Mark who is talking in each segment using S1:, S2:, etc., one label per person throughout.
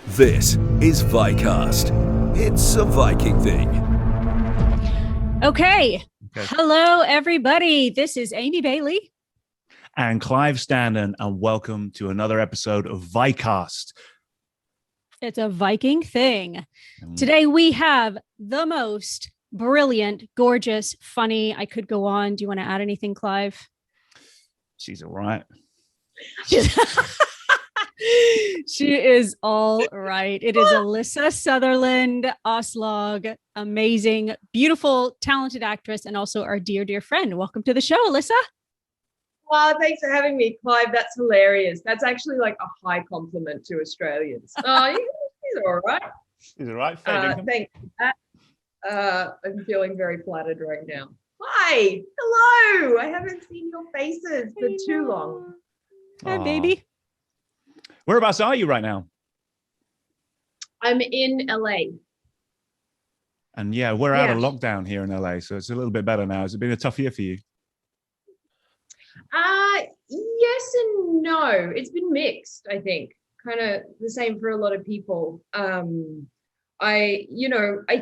S1: This is Vikcast. It's a Viking thing.
S2: Okay. Hello, everybody. This is Amy Bailey.
S3: And Clive Standen, and welcome to another episode of Vikcast.
S2: It's a Viking thing. Today we have the most brilliant, gorgeous, funny. I could go on. Do you want to add anything, Clive?
S3: She's all right.
S2: She is all right. It is Alyssa Sutherland, Aslaug, amazing, beautiful, talented actress, and also our dear, dear friend. Welcome to the show, Alyssa.
S4: Oh, thanks for having me, Clive. That's hilarious. That's actually like a high compliment to Australians. Oh, he's all right.
S3: He's all right.
S4: Thanks for that. I'm feeling very flattered right now. Hi. Hello. I haven't seen your faces for too long.
S2: Hi, baby.
S3: Whereabouts are you right now?
S4: I'm in LA.
S3: And yeah, we're out of lockdown here in LA, so it's a little bit better now. Has it been a tough year for you?
S4: Yes and no. It's been mixed, I think. Kind of the same for a lot of people. I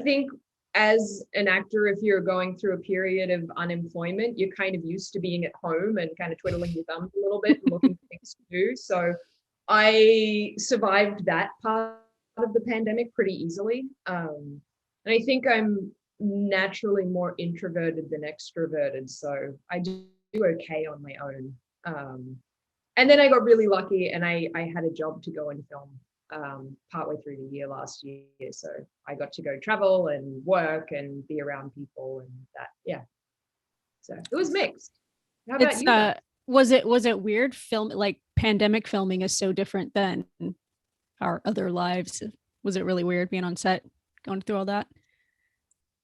S4: think as an actor, if you're going through a period of unemployment, you're kind of used to being at home and kind of twiddling your thumbs a little bit and looking for things to do. So I survived that part of the pandemic pretty easily. And I think I'm naturally more introverted than extroverted. So I do okay on my own. And then I got really lucky and I had a job to go and film partway through the year last year. So I got to go travel and work and be around people and that. Yeah. So it was mixed. How about you?
S2: Was it weird like pandemic filming is so different than our other lives? Was it really weird being on set, going through all that?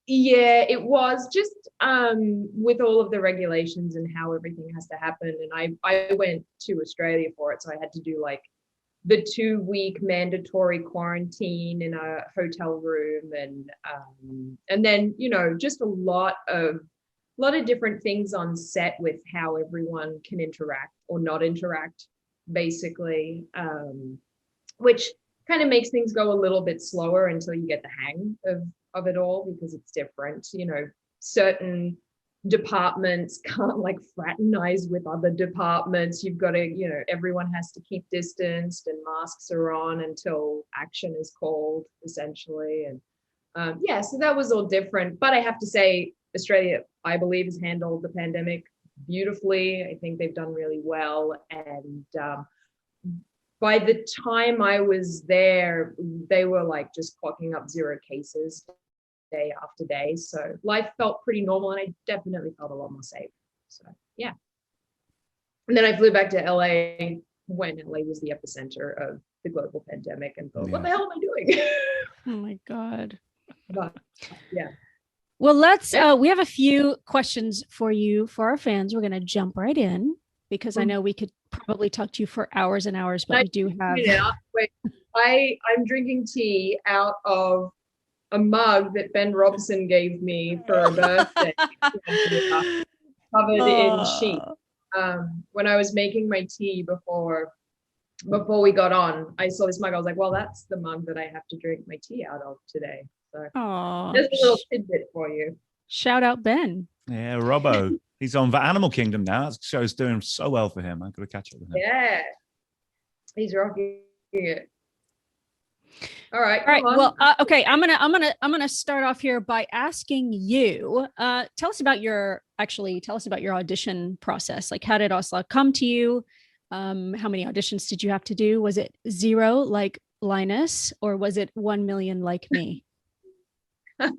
S4: Yeah, it was just with all of the regulations and how everything has to happen. And I went to Australia for it. So I had to do like the 2-week mandatory quarantine in a hotel room and then, just a lot of different things on set with how everyone can interact or not interact, basically, which kind of makes things go a little bit slower until you get the hang of it all, because it's different. Certain departments can't like fraternize with other departments. You've got to, everyone has to keep distanced and masks are on until action is called, essentially. And so that was all different. But I have to say, Australia, I believe, has handled the pandemic beautifully. I think they've done really well. And by the time I was there, they were like just clocking up 0 cases day after day. So life felt pretty normal and I definitely felt a lot more safe. So, yeah. And then I flew back to LA when LA was the epicenter of the global pandemic and thought, what the hell am I doing?
S2: Oh my God.
S4: But, yeah.
S2: Well, we have a few questions for you, for our fans. We're going to jump right in because I know we could probably talk to you for hours and hours, but we do have.
S4: I'm drinking tea out of a mug that Ben Robson gave me for a birthday, covered in sheep. When I was making my tea before we got on, I saw this mug. I was like, well, that's the mug that I have to drink my tea out of today. So there's a little tidbit for you.
S2: Shout out Ben.
S3: Yeah, Robbo. He's on the Animal Kingdom now. That show's doing so well for him. I've got to catch up with him.
S4: Yeah. He's rocking it. All right.
S2: Well, okay. I'm gonna start off here by asking you. Tell us about your audition process. Like, how did Aslaug come to you? How many auditions did you have to do? Was it 0 like Linus, or was it 1 million like me?
S4: Kind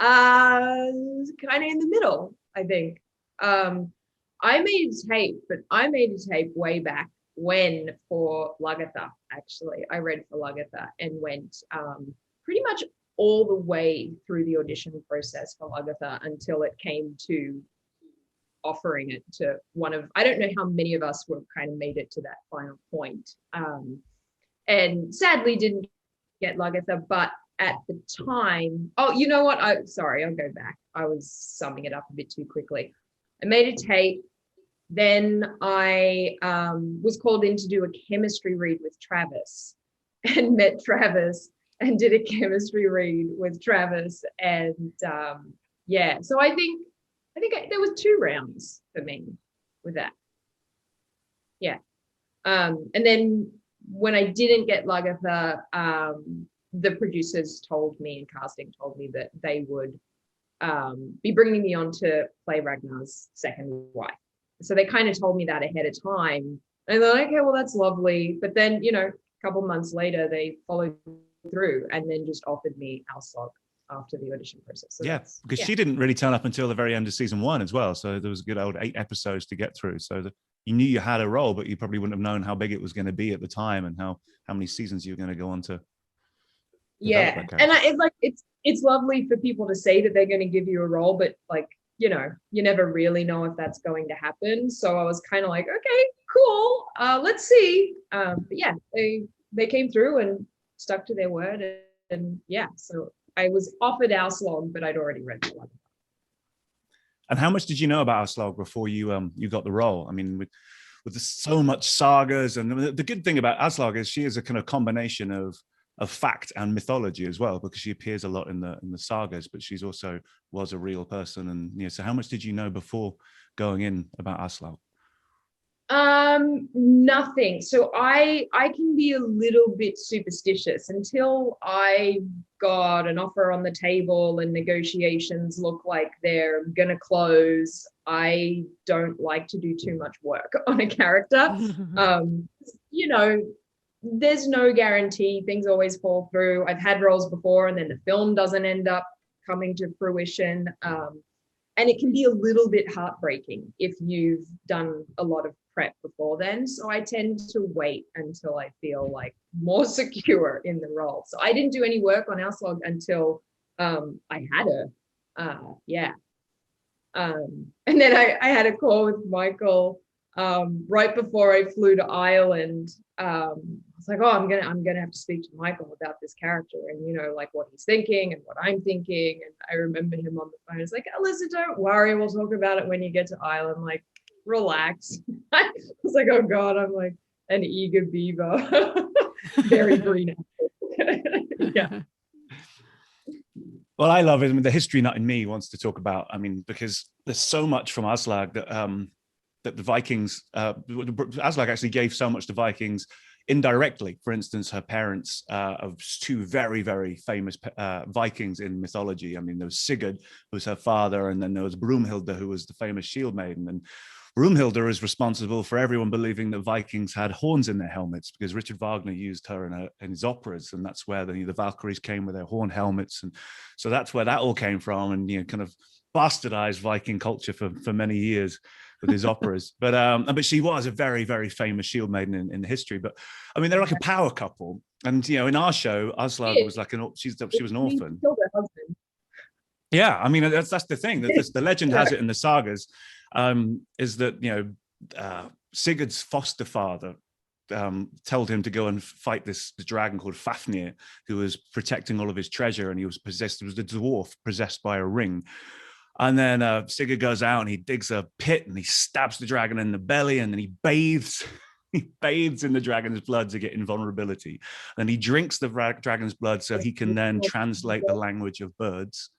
S4: of in the middle, I think. I made a tape way back when for Lagatha. Actually, I read for Lagatha and went pretty much all the way through the audition process for Lagatha until it came to offering it to one of, I don't know how many of us were kind of made it to that final point, and sadly didn't get Lagatha. But at the time, you know what? I'll go back. I was summing it up a bit too quickly. I made a tape. Then I was called in to do a chemistry read with Travis. and met Travis and did a chemistry read with Travis. And so I think there was 2 rounds for me with that. Yeah. And then when I didn't get Lagatha, the producers told me and casting told me that they would be bringing me on to play Ragnar's second wife. So they kind of told me that ahead of time. And they're like, okay, well, that's lovely. But then, a couple months later, they followed through and then just offered me Aslaug after the audition process. So
S3: because she didn't really turn up until the very end of season 1 as well. So there was a good old 8 episodes to get through. So you knew you had a role, but you probably wouldn't have known how big it was going to be at the time and how many seasons you were going to go on to.
S4: Yeah. And it's lovely for people to say that they're going to give you a role, but you never really know if that's going to happen. So I was kind of like, okay, cool. Let's see. But yeah, they came through and stuck to their word. And so I was offered Aslaug, but I'd already read the one.
S3: And how much did you know about Aslaug before you got the role? I mean, with so much sagas, and the good thing about Aslaug is she is a kind of combination of fact and mythology as well, because she appears a lot in the sagas, but she's also was a real person. And so how much did you know before going in about Aslaug?
S4: Nothing. So I can be a little bit superstitious until I got an offer on the table and negotiations look like they're gonna close. I don't like to do too much work on a character. There's no guarantee. Things always fall through. I've had roles before and then the film doesn't end up coming to fruition. And it can be a little bit heartbreaking if you've done a lot of prep before then. So I tend to wait until I feel like more secure in the role. So I didn't do any work on Aslaug until I had her. And then I had a call with Michael right before I flew to Ireland. I was like, I'm gonna have to speak to Michael about this character and what he's thinking and what I'm thinking. And I remember him on the phone. It's like, Alyssa, don't worry, we'll talk about it when you get to Ireland. Like, relax. I was like, oh God, I'm like an eager beaver. Very green. Yeah.
S3: Well, I love it. I mean, the history nut in me wants to talk about, because there's so much from Aslaug that the Vikings, Aslaug actually gave so much to Vikings indirectly. For instance, her parents of 2 very, very famous Vikings in mythology. I mean, there was Sigurd, who was her father, and then there was Broomhilda, who was the famous shield maiden. And Broomhilda is responsible for everyone believing that Vikings had horns in their helmets, because Richard Wagner used her in his operas, and that's where the Valkyries came with their horn helmets, and so that's where that all came from, and kind of bastardized Viking culture for many years with his operas. But she was a very, very famous shield maiden in history. But I mean, they're like a power couple, and in our show, Aslaug was like she was an orphan.
S4: Killed her husband.
S3: Yeah, I mean, that's the thing. The legend has it in the sagas, is that Sigurd's foster father told him to go and fight this dragon called Fafnir, who was protecting all of his treasure, and he was possessed. It was the dwarf possessed by a ring. And then Sigurd goes out and he digs a pit and he stabs the dragon in the belly, and then he bathes in the dragon's blood to get invulnerability. Then he drinks the dragon's blood so he can then translate the language of birds.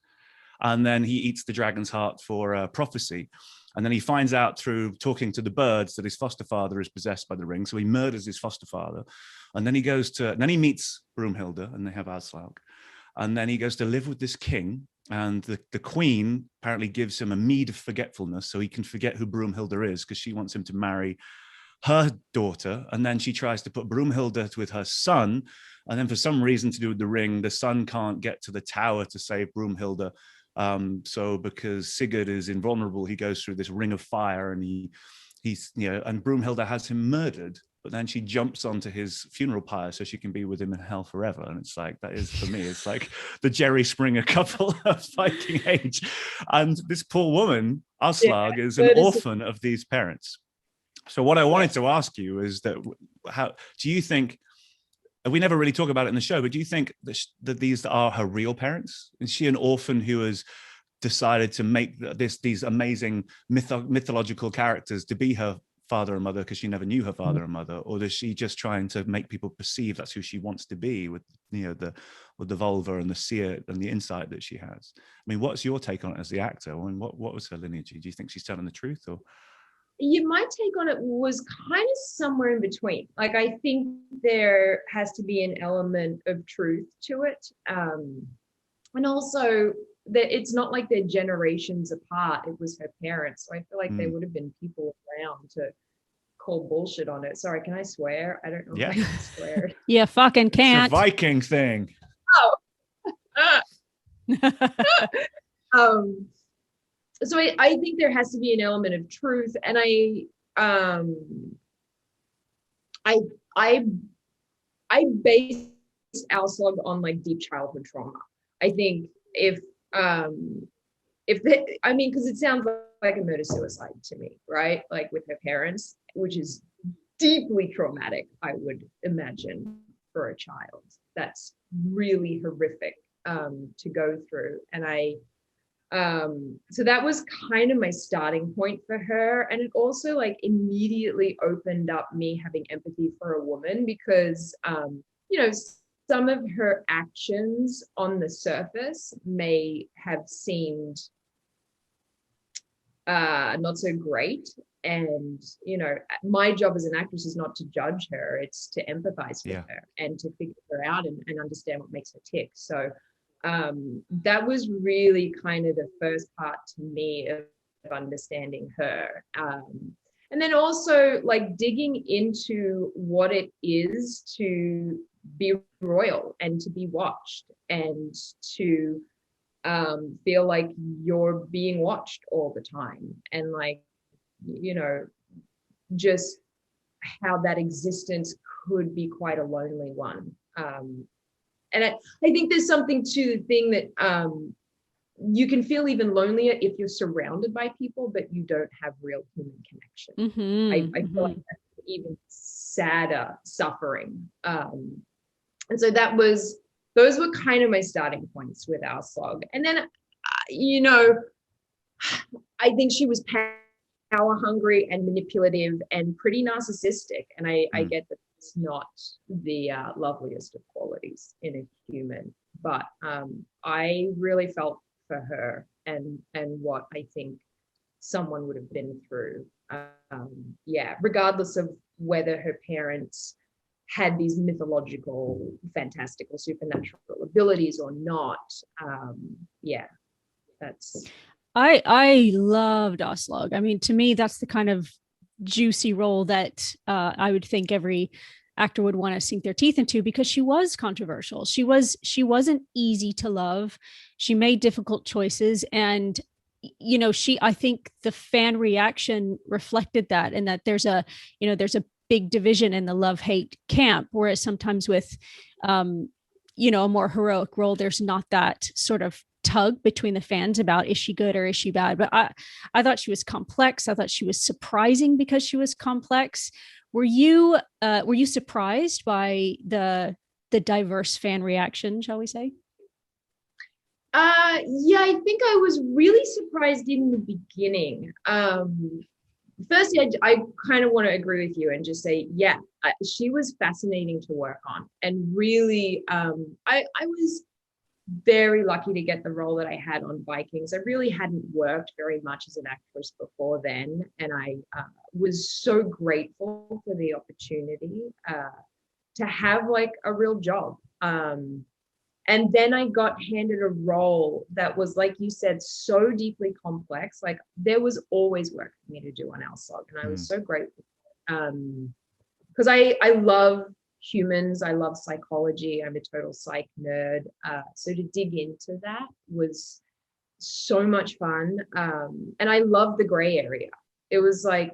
S3: And then he eats the dragon's heart for prophecy. And then he finds out through talking to the birds that his foster father is possessed by the ring. So he murders his foster father. And then he meets Broomhilda, and they have Aslaug. And then he goes to live with this king. And the queen apparently gives him a mead of forgetfulness so he can forget who Broomhilda is, because she wants him to marry her daughter. And then she tries to put Broomhilda with her son. And then for some reason to do with the ring, the son can't get to the tower to save Broomhilda. So because Sigurd is invulnerable, he goes through this ring of fire, and he's and Broomhilda has him murdered. But then she jumps onto his funeral pyre so she can be with him in hell forever. And it's like, that is, for me, it's like the Jerry Springer couple of Viking age. And this poor woman, Aslaug, is an orphan of these parents. So what I wanted to ask you is that, how do you think, we never really talk about it in the show, but do you think that these are her real parents? Is she an orphan who has decided to make these amazing mythological characters to be her father and mother because she never knew her father and mother, or is she just trying to make people perceive that's who she wants to be with, you know, the vulva and the seer and the insight that she has? I mean, what's your take on it as the actor? I mean, what was her lineage? Do you think she's telling the truth, or?
S4: Yeah, my take on it was kind of somewhere in between. Like, I think there has to be an element of truth to it, and also that it's not like they're generations apart. It was her parents, so I feel like there would have been people around to call bullshit on it. Sorry, can I swear? I don't know if I can swear.
S2: Yeah, fucking can't.
S3: It's a Viking thing.
S4: Oh. So I think there has to be an element of truth, and I based Aslaug on like deep childhood trauma. I think if I mean, because it sounds like a murder suicide to me, right? Like with her parents, which is deeply traumatic, I would imagine, for a child. That's really horrific to go through. And so that was kind of my starting point for her. And it also like immediately opened up me having empathy for a woman because, you know, some of her actions on the surface may have seemed not so great. And, you know, my job as an actress is not to judge her, it's to empathize with her and to figure her out and understand what makes her tick. So that was really kind of the first part to me of understanding her. And then also like digging into what it is to be royal and to be watched and to feel like you're being watched all the time, and like, you know, just how that existence could be quite a lonely one. And I think there's something to the thing that you can feel even lonelier if you're surrounded by people, but you don't have real human connection. I feel like that's even sadder suffering. And so those were kind of my starting points with Aslaug. And then, you know, I think she was power hungry and manipulative and pretty narcissistic. And I get that it's not the loveliest of qualities in a human, but I really felt for her and what I think someone would have been through. Regardless of whether her parents had these mythological, fantastical, supernatural abilities or not. That's.
S2: I loved Aslaug. I mean, to me, that's the kind of juicy role that I would think every actor would want to sink their teeth into, because she was controversial. She wasn't easy to love. She made difficult choices, and you know, I think the fan reaction reflected that, and that there's a big division in the love-hate camp, whereas sometimes with you know, a more heroic role, there's not that sort of tug between the fans about, is she good or is she bad? But I thought she was complex. I thought she was surprising because she was complex. Were you surprised by the diverse fan reaction, shall we say?
S4: I think I was really surprised in the beginning. Firstly, I kind of want to agree with you and just say, she was fascinating to work on. And really, I was very lucky to get the role that I had on Vikings. I really hadn't worked very much as an actress before then. And I was so grateful for the opportunity to have like a real job. And then I got handed a role that was, like you said, so deeply complex. Like there was always work for me to do on Aslaug, and I was so grateful. Because I love humans, I love psychology. I'm a total psych nerd. So to dig into that was so much fun. And I love the gray area. It was like,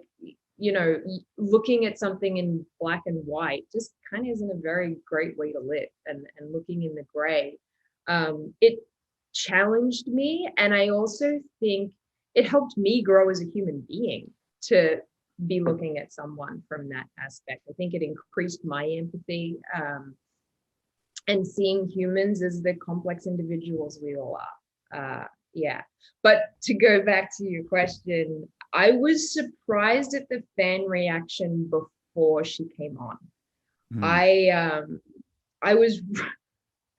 S4: you know, looking at something in black and white just kind of isn't a very great way to live, and looking in the gray, it challenged me. And I also think it helped me grow as a human being to be looking at someone from that aspect. I think it increased my empathy, and seeing humans as the complex individuals we all are. But to go back to your question, I was surprised at the fan reaction before she came on. I was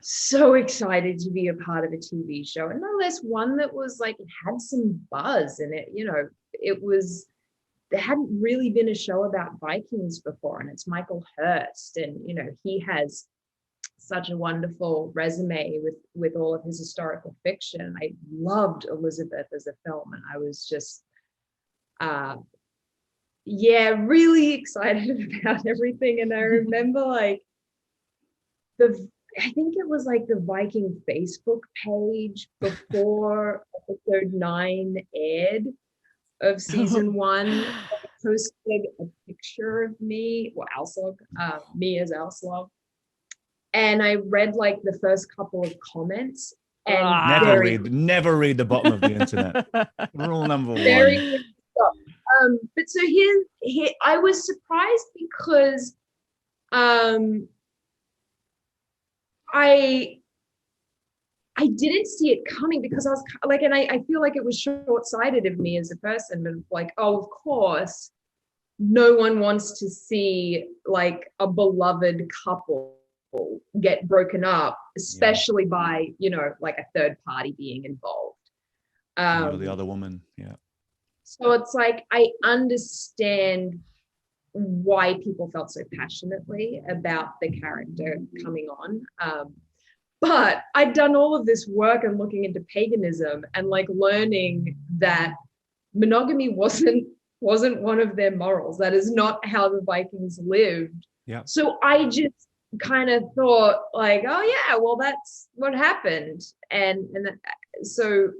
S4: so excited to be a part of a TV show, and no less one that was like, it had some buzz in it. There hadn't really been a show about Vikings before, and it's Michael Hurst, and he has such a wonderful resume with all of his historical fiction. I loved Elizabeth as a film, and I was just really excited about everything. And I remember I think it was like the Viking Facebook page before episode 9 aired of season 1. I posted a picture of me, Aslaug, me as Aslaug. And I read like the first couple of comments. And
S3: never read the bottom of the internet. Rule number 1.
S4: But so here I was surprised because I didn't see it coming, because I was like, and I feel like it was short-sighted of me as a person, but like, oh, of course, no one wants to see like a beloved couple get broken up, especially by like a third party being involved.
S3: The other woman,
S4: So it's like, I understand why people felt so passionately about the character coming on. But I'd done all of this work and looking into paganism and like learning that monogamy wasn't one of their morals. That is not how the Vikings lived.
S3: Yeah.
S4: So I just kind of thought like, oh yeah, well, that's what happened. And so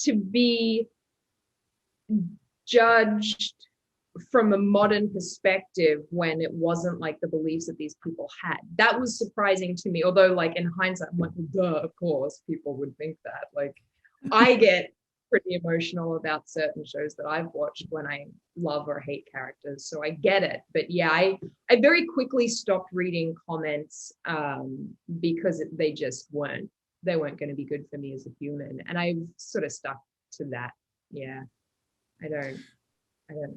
S4: to be judged from a modern perspective when it wasn't like the beliefs that these people had, that was surprising to me. Although like in hindsight, I'm like, well, duh, of course people would think that. Like I get pretty emotional about certain shows that I've watched when I love or hate characters, so I get it. But yeah, I very quickly stopped reading comments because they weren't going to be good for me as a human, and I sort of stuck to that. Yeah, I don't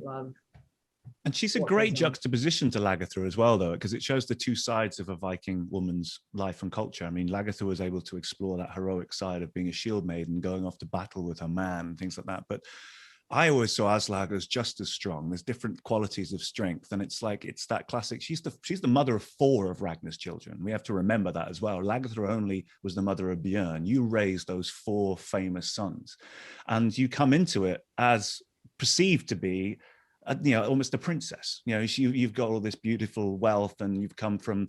S4: love.
S3: And she's a great juxtaposition to Lagertha as well, though, because it shows the two sides of a Viking woman's life and culture. I mean, Lagertha was able to explore that heroic side of being a shield maiden, going off to battle with her man and things like that. But I always saw Aslaug as just as strong. There's different qualities of strength. And it's that classic. She's the mother of 4 of Ragnar's children. We have to remember that as well. Lagertha only was the mother of Björn. You raised those 4 famous sons. And you come into it as perceived to be almost a princess. You've got all this beautiful wealth, and you've come from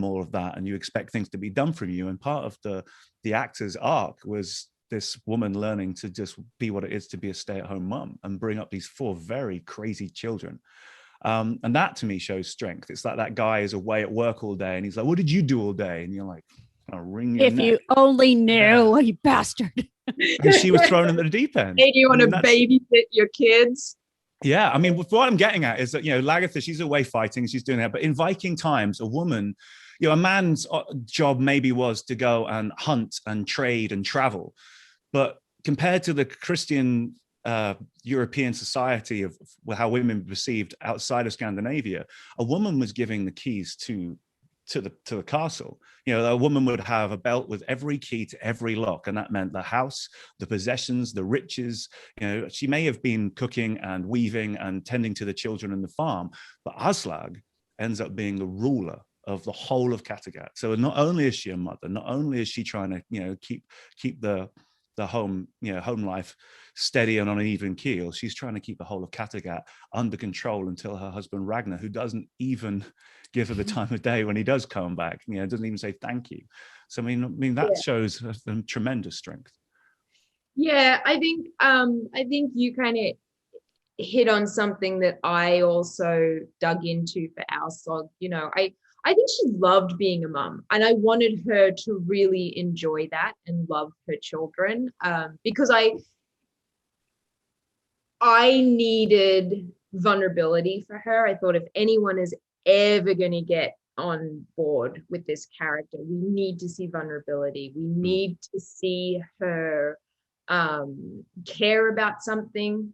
S3: all of that, and you expect things to be done from you. And part of the actor's arc was this woman learning to just be what it is to be a stay-at-home mum and bring up these 4 very crazy children. And that to me shows strength. It's like that guy is away at work all day, and he's like, "What did you do all day?" And you're like, "I'll wring your
S2: if
S3: neck."
S2: You only knew, you bastard.
S3: And she was thrown in the deep end.
S4: Hey, do you want to babysit your kids?
S3: Yeah, I mean, what I'm getting at is that, Lagertha, she's away fighting, she's doing that. But in Viking times, a woman, a man's job maybe was to go and hunt and trade and travel. But compared to the Christian European society of how women were perceived outside of Scandinavia, a woman was giving the keys to the castle. A woman would have a belt with every key to every lock, and that meant the house, the possessions, the riches. She may have been cooking and weaving and tending to the children in the farm, but Aslaug ends up being the ruler of the whole of Kattegat. So not only is she a mother, not only is she trying to keep the home life steady and on an even keel, she's trying to keep the whole of Kattegat under control until her husband Ragnar, who doesn't even give her the time of day when he does come back, doesn't even say thank you. So I mean that shows a tremendous strength. Yeah,
S4: I think you kind of hit on something that I also dug into for Aslaug. I think she loved being a mum, and I wanted her to really enjoy that and love her children, because I needed vulnerability for her. I thought if anyone is ever going to get on board with this character, we need to see vulnerability. We need to see her care about something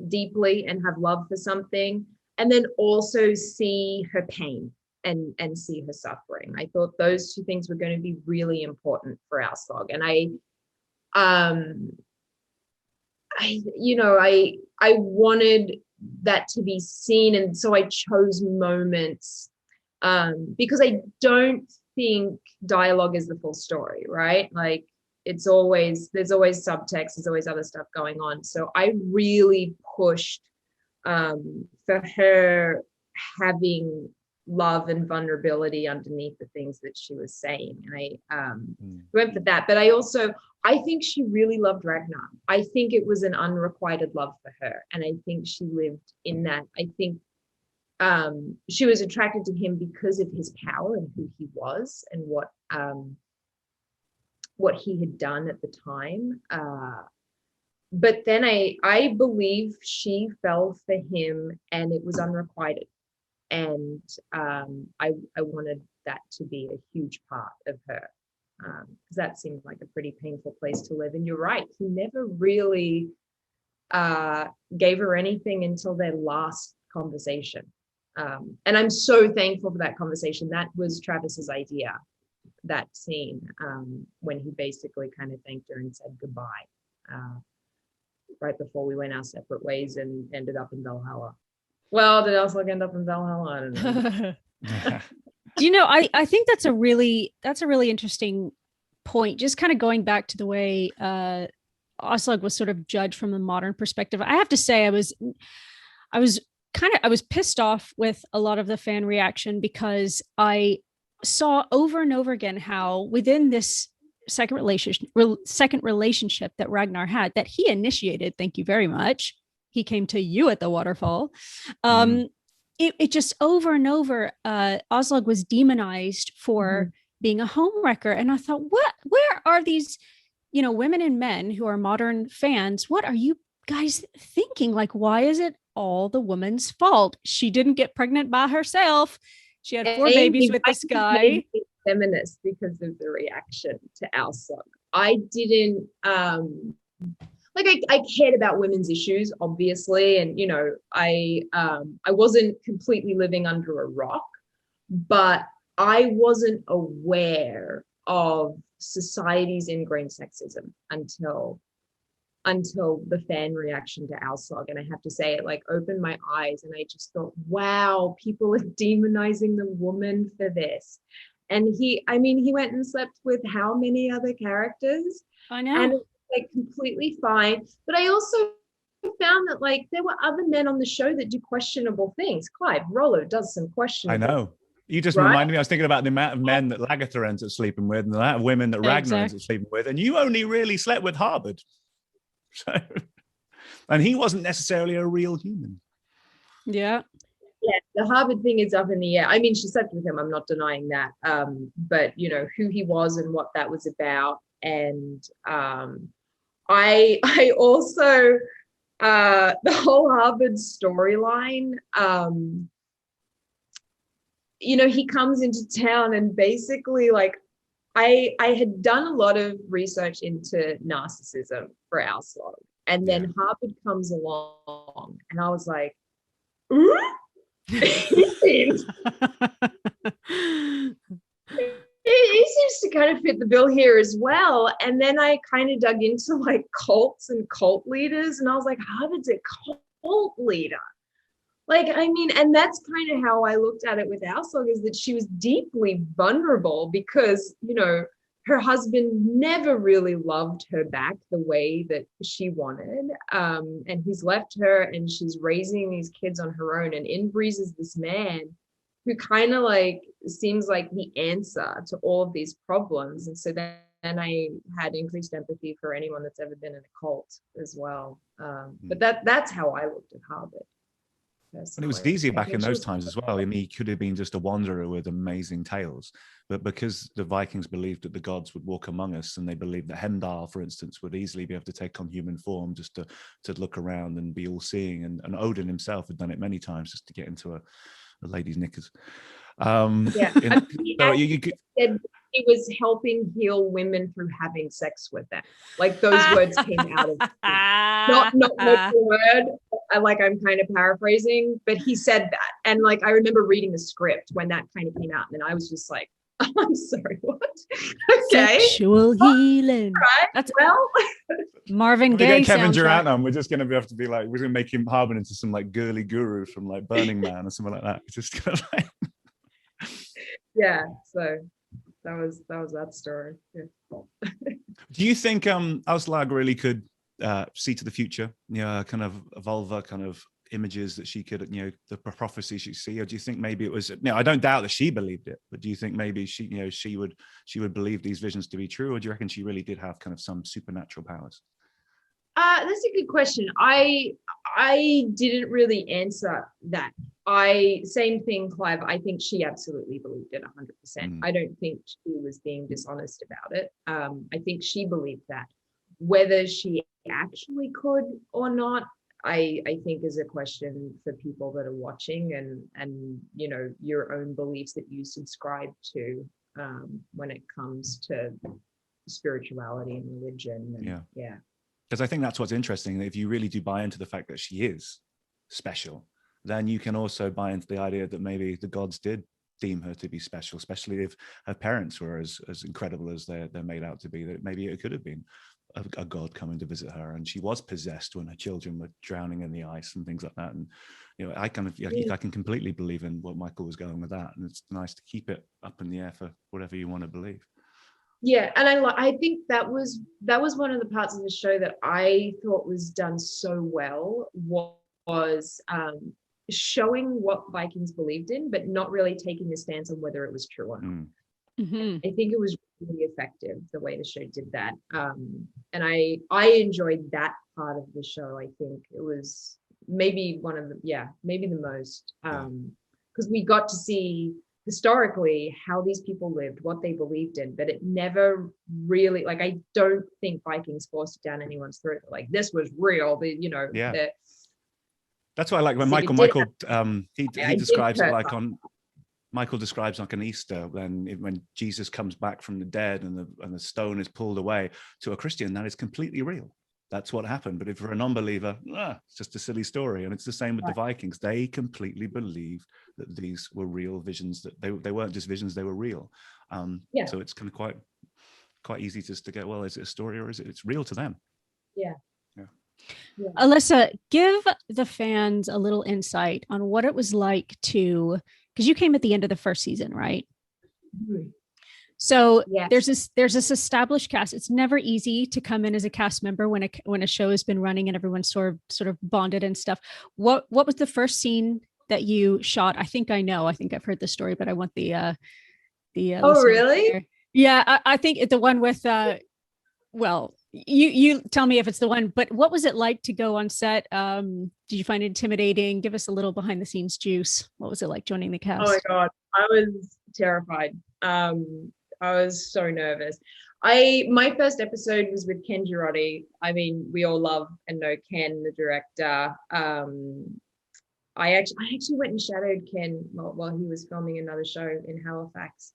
S4: deeply and have love for something, and then also see her pain and see her suffering. I thought those two things were going to be really important for Aslaug. And I wanted that to be seen, and so I chose moments because I don't think dialogue is the full story, right? Like there's always subtext, there's always other stuff going on. So I really pushed for her having love and vulnerability underneath the things that she was saying. And I went for that. But I think she really loved Ragnar. I think it was an unrequited love for her. And I think she lived in that. I think she was attracted to him because of his power and who he was and what he had done at the time. But then I believe she fell for him and it was unrequited. And I wanted that to be a huge part of her, because that seemed like a pretty painful place to live. And you're right, he never really gave her anything until their last conversation. And I'm so thankful for that conversation. That was Travis's idea, that scene, when he basically kind of thanked her and said goodbye, right before we went our separate ways and ended up in Valhalla. Well, did Aslaug end up in Valhalla? I don't know.
S2: You know, I think that's a really interesting point. Just kind of going back to the way Aslaug was sort of judged from the modern perspective. I have to say, I was pissed off with a lot of the fan reaction, because I saw over and over again how within this second relationship that Ragnar had, that he initiated. Thank you very much. He came to you at the waterfall. It just over and over, Aslaug was demonized for being a homewrecker. And I thought, where are these, women and men who are modern fans? What are you guys thinking? Like, why is it all the woman's fault? She didn't get pregnant by herself. She had 4 babies with this guy.
S4: Feminist because of the reaction to Aslaug. I didn't, I cared about women's issues, obviously, and I wasn't completely living under a rock, but I wasn't aware of society's ingrained sexism until the fan reaction to Aslaug. And I have to say, it opened my eyes, and I just thought, wow, people are demonizing the woman for this. And he went and slept with how many other characters?
S2: I know.
S4: And completely fine. But I also found that there were other men on the show that do questionable things. Clive Rollo does some questionable.
S3: I know. You just reminded me. I was thinking about the amount of men that Lagertha ends up sleeping with, and the amount of women that Ragnar ends up sleeping with, and you only really slept with Harbard. So, and he wasn't necessarily a real human.
S2: Yeah.
S4: Yeah, the Harbard thing is up in the air. I mean, she slept with him. I'm not denying that. But who he was and what that was about, and I also the whole Harbard storyline. He comes into town and basically I had done a lot of research into narcissism for Aslaug, and then Harbard comes along, and I was like, he seems to kind of fit the bill here as well. And then I kind of dug into cults and cult leaders, and I was like, Harbard's a cult leader. And that's kind of how I looked at it with Aslaug, is that she was deeply vulnerable because, her husband never really loved her back the way that she wanted. And he's left her, and she's raising these kids on her own. And in breezes this man who kind of seems like the answer to all of these problems. And so then I had increased empathy for anyone that's ever been in a cult as well. But that's how I looked at Harbard.
S3: And it was easier back in those times as well. I mean, he could have been just a wanderer with amazing tales, but because the Vikings believed that the gods would walk among us, and they believed that Heimdall, for instance, would easily be able to take on human form just to look around and be all-seeing, and Odin himself had done it many times just to get into a lady's knickers.
S4: Yeah.
S3: You could,
S4: in he was helping heal women through having sex with them. Like those words came out of him. Not word for word. I'm kind of paraphrasing, but he said that. And like I remember reading the script when that kind of came out, and I was just like, oh, I'm sorry, what? Okay.
S2: Sexual healing.
S4: Right.
S2: That's
S4: well.
S2: Marvin
S3: We
S2: Gaye
S3: get Kevin
S2: soundtrack.
S3: Durant on. We're just going to have to be like, we're going to make him Harbin into some like girly guru from like Burning Man or something like that. It's just kind of like.
S4: Yeah. So that was that story. Yeah.
S3: Do you think Aslaug really could see to the future? Kind of evolve her kind of images that she could, the prophecy she see, or do you think maybe it was? I don't doubt that she believed it, but do you think maybe she would believe these visions to be true, or do you reckon she really did have kind of some supernatural powers?
S4: That's a good question. I didn't really answer that. Same thing, Clive. I think she absolutely believed it 100%. I don't think she was being dishonest about it. I think she believed that. Whether she actually could or not, I think is a question for people that are watching and your own beliefs that you subscribe to when it comes to spirituality and religion. And, yeah.
S3: Because I think that's what's interesting. If you really do buy into the fact that she is special, then you can also buy into the idea that maybe the gods did deem her to be special, especially if her parents were as incredible as they're made out to be, that maybe it could have been a god coming to visit her, and she was possessed when her children were drowning in the ice and things like that. And I can completely believe in what Michael was going with that, and it's nice to keep it up in the air for whatever you want to believe.
S4: Yeah, and I think that was one of the parts of the show that I thought was done so well, was showing what Vikings believed in, but not really taking a stance on whether it was true or not.
S2: Mm-hmm.
S4: I think it was really effective the way the show did that, and I enjoyed that part of the show. I think it was maybe maybe the most, because we got to see historically how these people lived, what they believed in, but it never really, like, I don't think Vikings forced it down anyone's throat. Like, this was real.
S3: That's why I like when Michael describes it like on. Michael describes like an Easter when Jesus comes back from the dead and the stone is pulled away. To a Christian, that is completely real. That's what happened. But if you're a non-believer, it's just a silly story. And it's the same with the Vikings. They completely believed that these were real visions, that they weren't just visions, they were real. So it's kind of quite easy just to get, well, is it a story or is it's real to them?
S4: Yeah.
S2: Alyssa, give the fans a little insight on what it was like to, because you came at the end of the first season, right?
S4: Mm-hmm.
S2: So there's this established cast. It's never easy to come in as a cast member when a show has been running and everyone's sort of bonded and stuff. What was the first scene that you shot? I think I've heard the story, but I want the
S4: oh, really?
S2: Yeah, I think the one with you tell me if it's the one, but what was it like to go on set? Did you find it intimidating? Give us a little behind the scenes juice. What was it like joining the cast?
S4: Oh my God, I was terrified. I was so nervous. My first episode was with Ken Girotti. I mean, we all love and know Ken, the director. I actually went and shadowed Ken while he was filming another show in Halifax.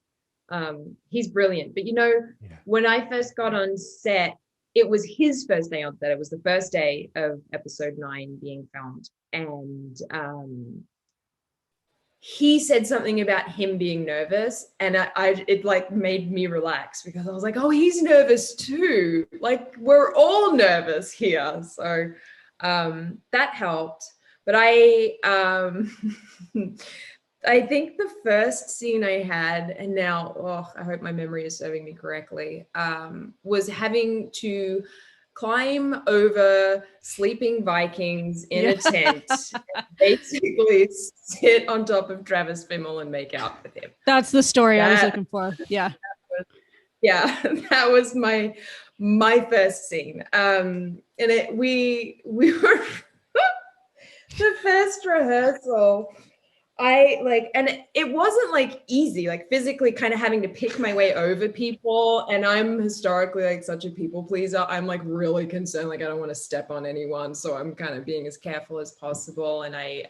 S4: He's brilliant. But when I first got on set, it was his first day on set. It was the first day of episode 9 being filmed. And he said something about him being nervous, and it like made me relax, because I was like, oh, he's nervous too. Like, we're all nervous here. So that helped. But I think the first scene I had, and now, I hope my memory is serving me correctly, was having to climb over sleeping Vikings in a tent, and basically sit on top of Travis Fimmel and make out with him.
S2: That's the story I was looking for. Yeah.
S4: That was my first scene. And we were the first rehearsal. and it wasn't like easy, like physically kind of having to pick my way over people. And I'm historically like such a people pleaser. I'm like really concerned, like I don't want to step on anyone. So I'm kind of being as careful as possible. And I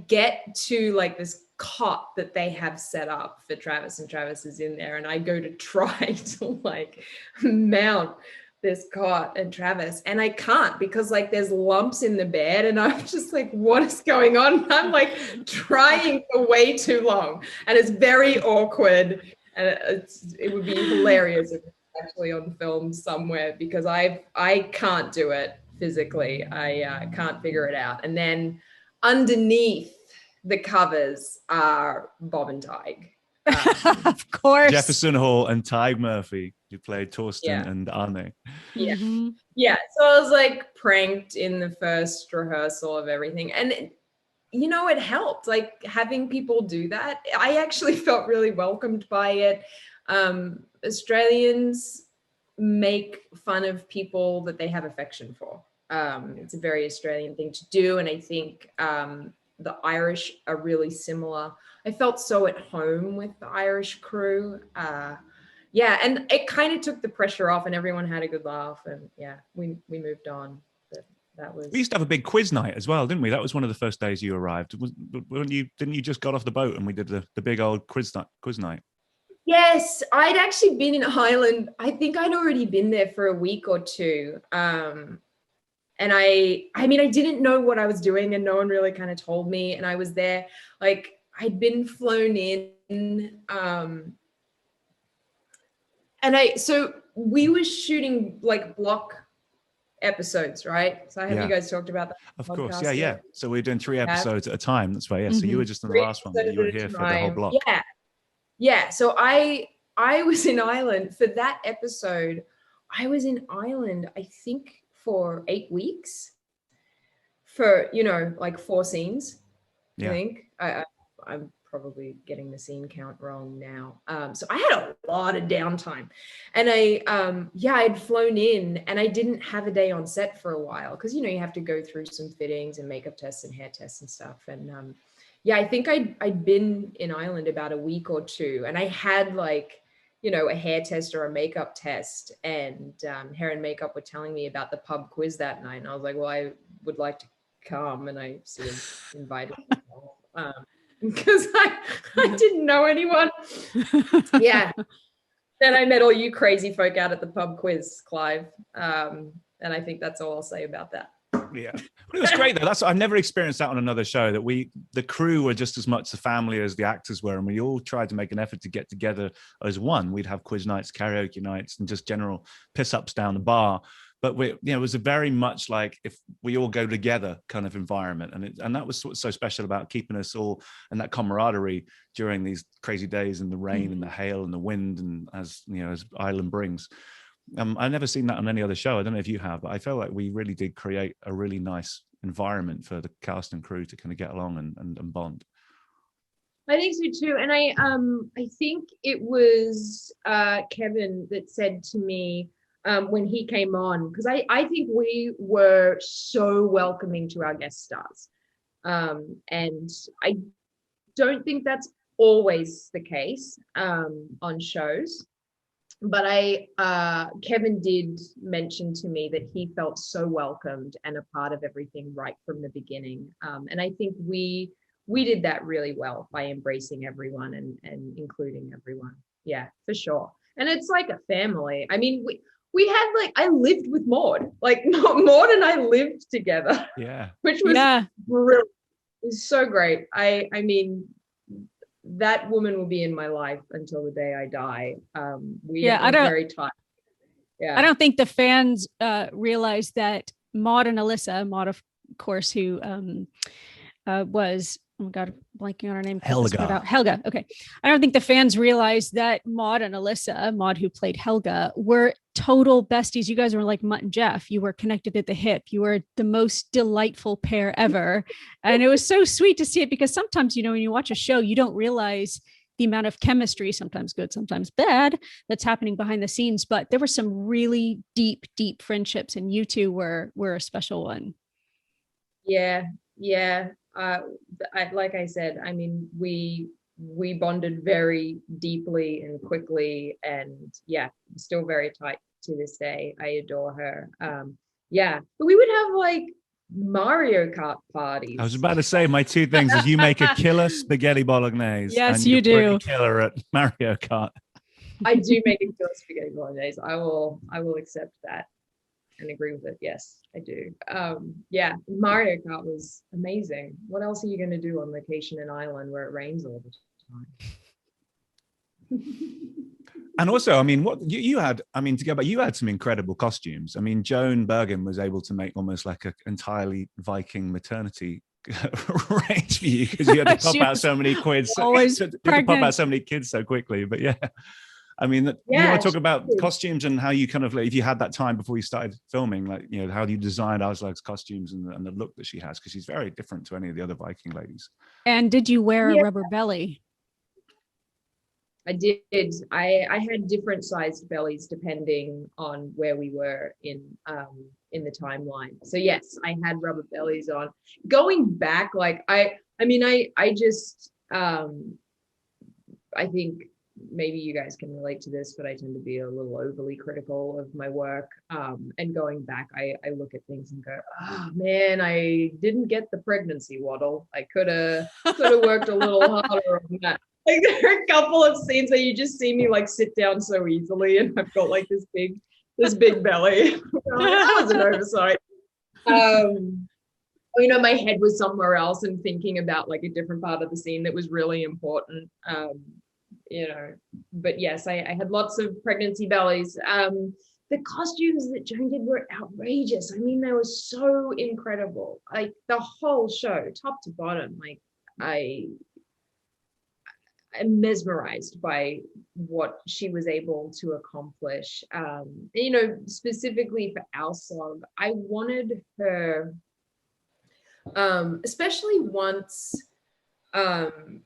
S4: get to like this cot that they have set up for Travis, and Travis is in there. And I go to try to like mount this cot and Travis, and I can't because like there's lumps in the bed, and I'm just like, what is going on? I'm like trying for way too long, and it's very awkward, and it would be hilarious if it's actually on film somewhere, because I can't do it physically. I can't figure it out. And then underneath the covers are Bob and Tig.
S2: Of course.
S3: Jefferson Hall and Tig Murphy, who played Torsten
S4: Yeah.
S3: and Arne.
S4: Yeah.
S2: Mhm.
S4: Yeah. So I was like pranked in the first rehearsal of everything. And, it helped, like having people do that. I actually felt really welcomed by it. Australians make fun of people that they have affection for. It's a very Australian thing to do. And I think the Irish are really similar. I felt so at home with the Irish crew. Yeah, and it kind of took the pressure off, and everyone had a good laugh, and yeah, we moved on. But that was.
S3: We used to have a big quiz night as well, didn't we? That was one of the first days you arrived. Didn't you just got off the boat and we did the big old quiz night?
S4: Yes, I'd actually been in Ireland. I think I'd already been there for a week or two. And I didn't know what I was doing, and no one really kind of told me. And I was there, like I'd been flown in. So we were shooting like block episodes, right? So I have you guys talked about that.
S3: Of course, yeah. So we're doing 3 episodes at a time. That's right. Yeah. So you were just in the
S4: 3
S3: last one, but you were here for the whole block.
S4: Yeah. So I was in Ireland for that episode. I was in Ireland, I think, for 8 weeks for, like 4 scenes. I think I'm probably getting the scene count wrong now. So I had a lot of downtime, and I'd flown in, and I didn't have a day on set for a while, because, you have to go through some fittings and makeup tests and hair tests and stuff. And I think I'd been in Ireland about a week or two, and I had like, a hair test or a makeup test, and hair and makeup were telling me about the pub quiz that night. And I was like, well, I would like to come. And I sort of invited people, because I didn't know anyone. Yeah. Then I met all you crazy folk out at the pub quiz, Clive. And I think that's all I'll say about that.
S3: Yeah, but it was great though. I've never experienced that on another show, that the crew were just as much the family as the actors were, and we all tried to make an effort to get together as one. We'd have quiz nights, karaoke nights, and just general piss ups down the bar. But it was a very much like if we all go together kind of environment, and that was what's so special about keeping us all and that camaraderie during these crazy days in the rain and the hail and the wind, and as Ireland brings. I've never seen that on any other show. I don't know if you have, but I felt like we really did create a really nice environment for the cast and crew to kind of get along and bond.
S4: I think so too. And I think it was Kevin that said to me when he came on, because I think we were so welcoming to our guest stars. And I don't think that's always the case on shows. But Kevin did mention to me that he felt so welcomed and a part of everything right from the beginning. And I think we did that really well by embracing everyone and including everyone. Yeah, for sure. And it's like a family. I mean, we had I lived with Maud. Like Maud and I lived together. Yeah. Which was brilliant. It was so great. I mean, that woman will be in my life until the day I die. We are very tight. Yeah.
S2: I don't think the fans realize that Maud and Alyssa, Maud, of course, who was, oh God, blanking on her name. Helga. Okay. I don't think the fans realize that Maud and Alyssa, Maud, who played Helga, were total besties. You guys were like Mutt and Jeff. You were connected at the hip. You were the most delightful pair ever. And it was so sweet to see it, because sometimes, when you watch a show, you don't realize the amount of chemistry, sometimes good, sometimes bad, that's happening behind the scenes. But there were some really deep, deep friendships, and you two were a special one.
S4: Yeah. like I said, I mean, we bonded very deeply and quickly, and yeah, still very tight to this day. I adore her. Yeah, but we would have like Mario Kart parties.
S3: I was about to say my two things is you make a killer spaghetti bolognese.
S2: Yes,
S3: and
S2: you
S3: you're
S2: do.
S3: pretty killer at Mario Kart.
S4: I do make a killer spaghetti bolognese. I will accept that and agree with it. Yes, I do. Yeah, Mario Kart was amazing. What else are you going to do on location in Ireland where it rains all the time?
S3: And also, I mean, what you had, I mean, to go back, you had some incredible costumes. I mean, Joan Bergen was able to make almost like an entirely Viking maternity range for you because you had to pop out so many kids.
S2: Always
S3: pop out so many kids so quickly. But yeah, I mean, you want to talk about costumes and how you kind of, like, if you had that time before you started filming, like, you know, how you designed Aslaug's costumes and the look that she has, because she's very different to any of the other Viking ladies.
S2: And did you wear a rubber belly?
S4: I did. I had different sized bellies depending on where we were in the timeline. So yes, I had rubber bellies on. Going back, like I just I think maybe you guys can relate to this, but I tend to be a little overly critical of my work. And going back, I look at things and go, oh man, I didn't get the pregnancy waddle. I could have worked a little harder on that. Like there are a couple of scenes that you just see me like sit down so easily, and I've got like this big belly. That was an oversight. You know, my head was somewhere else and thinking about like a different part of the scene that was really important. You know, but yes, I had lots of pregnancy bellies. The costumes that Joan did were outrageous. I mean, they were so incredible. Like the whole show, top to bottom. Like I'm mesmerized by what she was able to accomplish. You know, specifically for Aslaug, I wanted her, especially once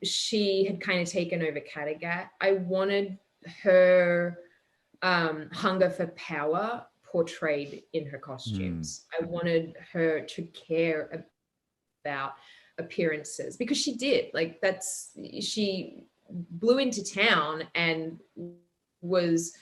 S4: she had kind of taken over Kattegat, I wanted her hunger for power portrayed in her costumes. I wanted her to care about appearances, because she did. Like she blew into town and was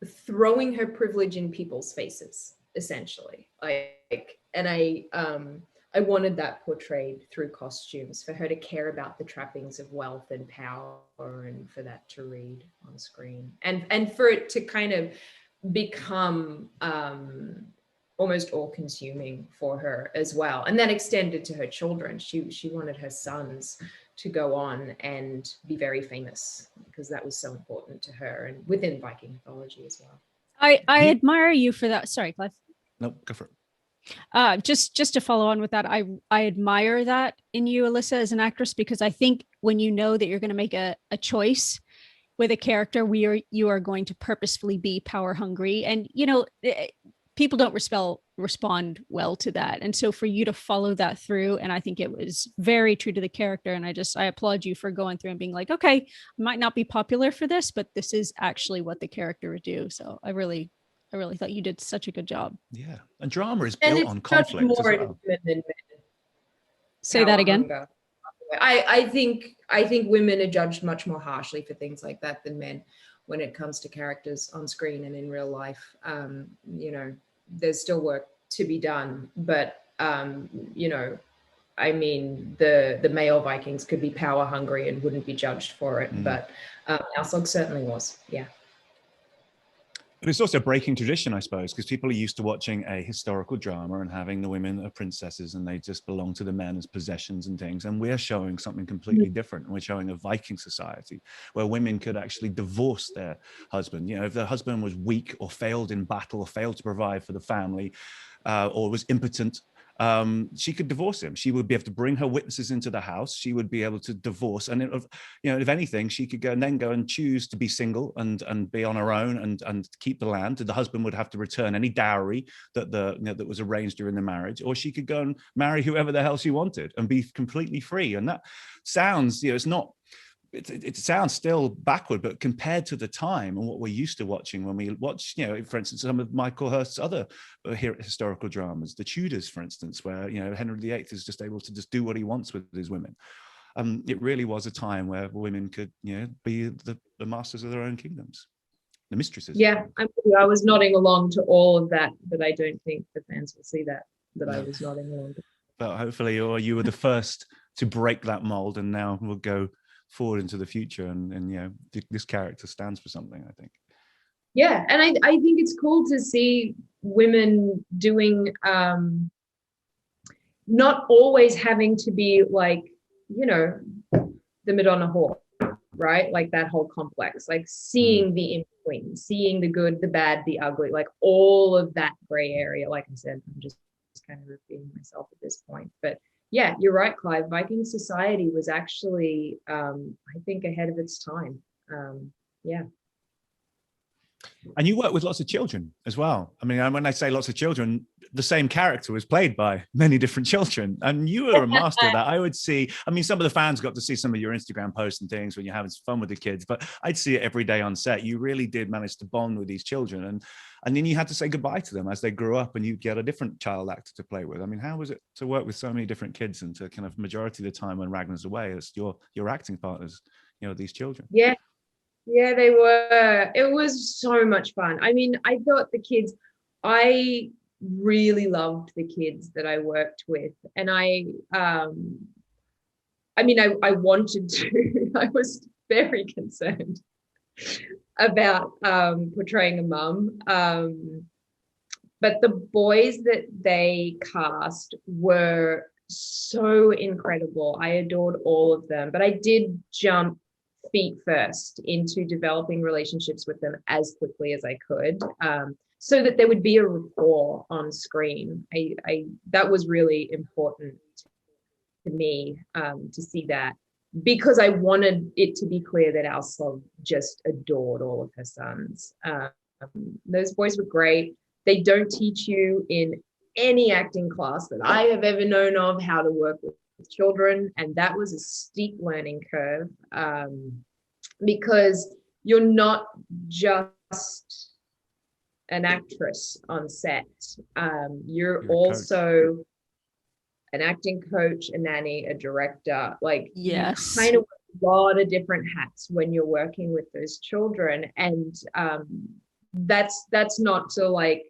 S4: throwing her privilege in people's faces, essentially. And I wanted that portrayed through costumes, for her to care about the trappings of wealth and power, and for that to read on screen, and for it to kind of become almost all-consuming for her as well. And that extended to her children. She wanted her sons to go on and be very famous, because that was so important to her, and within Viking mythology as well.
S2: I admire you for that. Sorry, Clive.
S3: Nope, go for it.
S2: Just to follow on with that, I admire that in you, Alyssa, as an actress, because I think when you know that you're going to make a choice with a character where you are going to purposefully be power hungry, and you know, people don't respond well to that, and so for you to follow that through, and I think it was very true to the character, and I applaud you for going through and being like, okay, I might not be popular for this, but this is actually what the character would do. So I really thought you did such a good job.
S3: Yeah, and drama is built on conflict as well.
S2: Say that again.
S4: I think women are judged much more harshly for things like that than men when it comes to characters on screen and in real life. You know, there's still work to be done, but you know, I mean, the male Vikings could be power hungry and wouldn't be judged for it, but Aslaug certainly was. Yeah.
S3: But it's also breaking tradition, I suppose, because people are used to watching a historical drama and having the women are princesses and they just belong to the men as possessions and things. And we're showing something completely different. And we're showing a Viking society where women could actually divorce their husband. You know, if their husband was weak or failed in battle or failed to provide for the family or was impotent, she could divorce him. She would be able to bring her witnesses into the house. She would be able to divorce, and you know, if anything, she could go and choose to be single and be on her own and keep the land. The husband would have to return any dowry that that was arranged during the marriage, or she could go and marry whoever the hell she wanted and be completely free. And that sounds, you know, it's not it sounds still backward, but compared to the time and what we're used to watching when we watch, you know, for instance, some of Michael Hurst's other historical dramas, the Tudors, for instance, where, you know, Henry VIII is just able to just do what he wants with his women. It really was a time where women could, you know, be the masters of their own kingdoms, the mistresses.
S4: Yeah, I was nodding along to all of that, but I don't think the fans will see that I was nodding along.
S3: But hopefully, you were the first to break that mold, and now we'll go forward into the future, and you know, this character stands for something, I think.
S4: Yeah, and I think it's cool to see women doing not always having to be like, you know, the Madonna whore, right? Like that whole complex, like seeing the in-between, seeing the good, the bad, the ugly, like all of that gray area. Like I said, I'm just kind of repeating myself at this point, but yeah, you're right, Clive. Viking society was actually, I think, ahead of its time. Yeah.
S3: And you work with lots of children as well. I mean, when I say lots of children, the same character was played by many different children. And you were a master of that. I would see, I mean, some of the fans got to see some of your Instagram posts and things when you're having fun with the kids, but I'd see it every day on set. You really did manage to bond with these children. And then you had to say goodbye to them as they grew up, and you get a different child actor to play with. I mean, how was it to work with so many different kids, and to kind of majority of the time when Ragnar's away, it's your acting partners, you know, these children?
S4: Yeah. Yeah, they were. It was so much fun. I mean, I thought I really loved the kids that I worked with. And I wanted to, I was very concerned about portraying a mum. But the boys that they cast were so incredible. I adored all of them, but I did jump feet first into developing relationships with them as quickly as I could, so that there would be a rapport on screen. That was really important to me, to see that, because I wanted it to be clear that Aslaug just adored all of her sons. Those boys were great. They don't teach you in any acting class that I have ever known of how to work with children, and that was a steep learning curve, because you're not just an actress on set. You're also an acting coach, a nanny, a director. Like,
S2: yes,
S4: you kind of wear a lot of different hats when you're working with those children, and that's not to like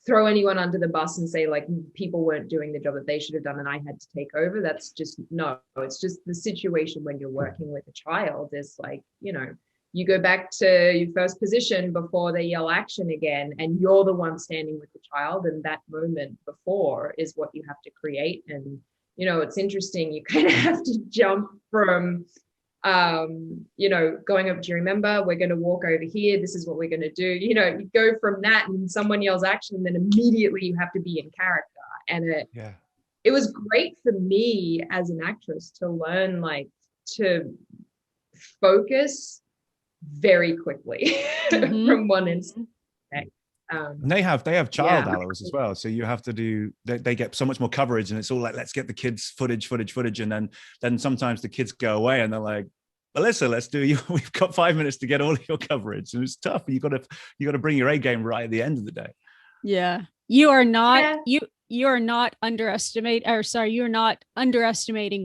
S4: throw anyone under the bus and say like people weren't doing the job that they should have done and I had to take over. That's just, no, it's just the situation when you're working with a child is like, you know, you go back to your first position before they yell action again, and you're the one standing with the child, and that moment before is what you have to create. And, you know, it's interesting, you kind of have to jump from you know, going up, do you remember, we're going to walk over here, this is what we're going to do, you know, you go from that and someone yells action, and then immediately you have to be in character. And it was great for me as an actress to learn like to focus very quickly from one instant.
S3: And they have child hours as well, so you have to do, they get so much more coverage, and it's all like, let's get the kids footage, and then sometimes the kids go away and they're like, Alyssa, let's do you, we've got 5 minutes to get all your coverage, and it's tough. You got to bring your A game right at the end of the day.
S2: You are not you're not underestimating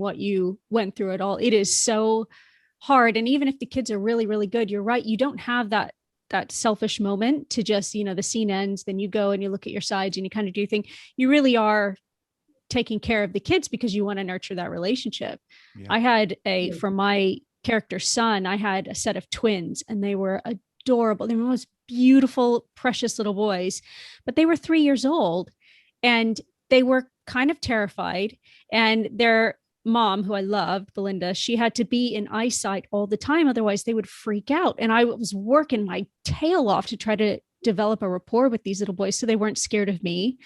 S2: what you went through at all. It is so hard, and even if the kids are really, really good, you're right, you don't have that selfish moment to just, you know, the scene ends, then you go and you look at your sides and you kind of do things. You really are taking care of the kids because you want to nurture that relationship. I had for my character's son, I had a set of twins, and they were adorable. They were the most beautiful, precious little boys, but they were 3 years old, and they were kind of terrified. And their mom, who I loved, Belinda, she had to be in eyesight all the time, otherwise they would freak out. And I was working my tail off to try to develop a rapport with these little boys so they weren't scared of me.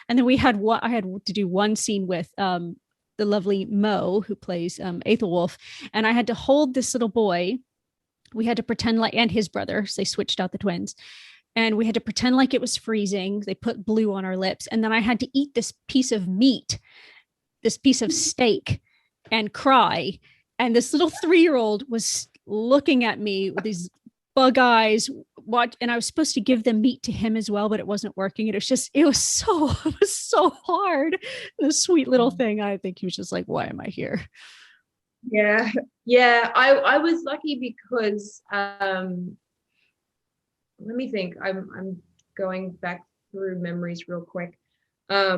S2: And then I had to do one scene with the lovely Mo, who plays Aethelwulf, and I had to hold this little boy. We had to pretend like, and his brother, so they switched out the twins, and we had to pretend like it was freezing. They put blue on our lips, and then I had to eat this piece of meat, this piece of steak, and cry. And this little 3-year-old was looking at me with these bug eyes. And I was supposed to give the meat to him as well, but it wasn't working. It was so hard. This sweet little thing. I think he was just like, why am I here?
S4: Yeah. I was lucky because let me think. I'm going back through memories real quick. I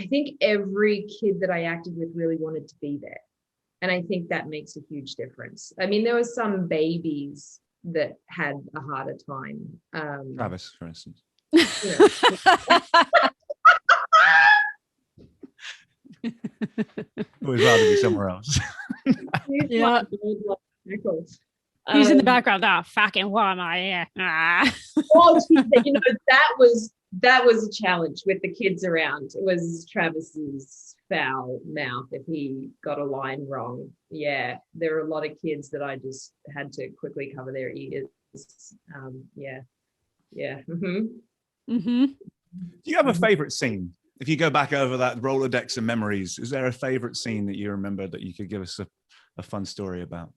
S4: think every kid that I acted with really wanted to be there. And I think that makes a huge difference. I mean, there were some babies that had a harder time.
S3: Travis, for instance. Would rather be somewhere else.
S2: Yeah. He's in the background. Fucking what am I?
S4: Oh, that was a challenge with the kids around. It was Travis's foul mouth if he got a line wrong. Yeah, there were a lot of kids that I just had to quickly cover their ears. Yeah.
S2: Mm-hmm.
S3: Do you have a favorite scene? If you go back over that Rolodex of memories, is there a favorite scene that you remember that you could give us a fun story about?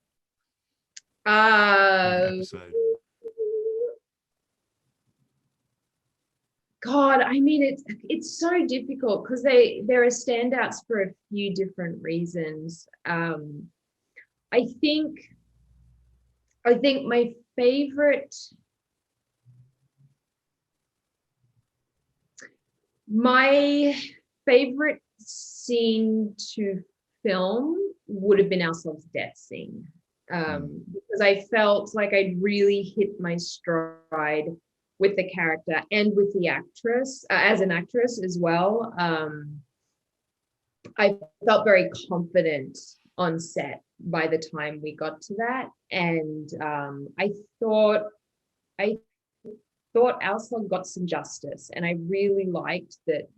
S4: God, I mean, it's so difficult because there are standouts for a few different reasons. I think my favorite scene to film would have been Aslaug's death scene, because I felt like I'd really hit my stride with the character and with the actress, as an actress as well. I felt very confident on set by the time we got to that. And I thought Aslaug got some justice. And I really liked that